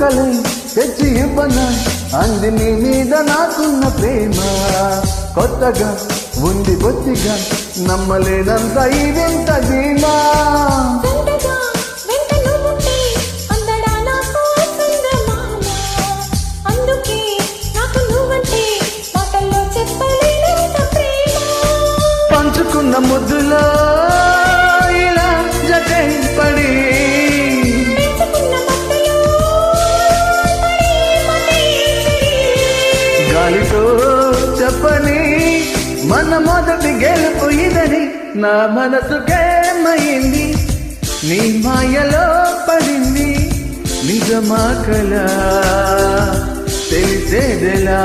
చుక్కలే తెచ్చి ఇవ్వనా అంది నీ మీద నాకున్న ప్రేమ కొత్తగా ఉంది బొత్తిగా నమ్మలేనంత ఈ వింత ధీమా పంచుకున్న ముద్దులో ఇలా జగై పడి గాలితో చెప్పని మన మొదటి గెలుపు ఇదని నా మనసుకేమైంది నీ మాయలో పడింది నిజమా కల తెలిసేదెలా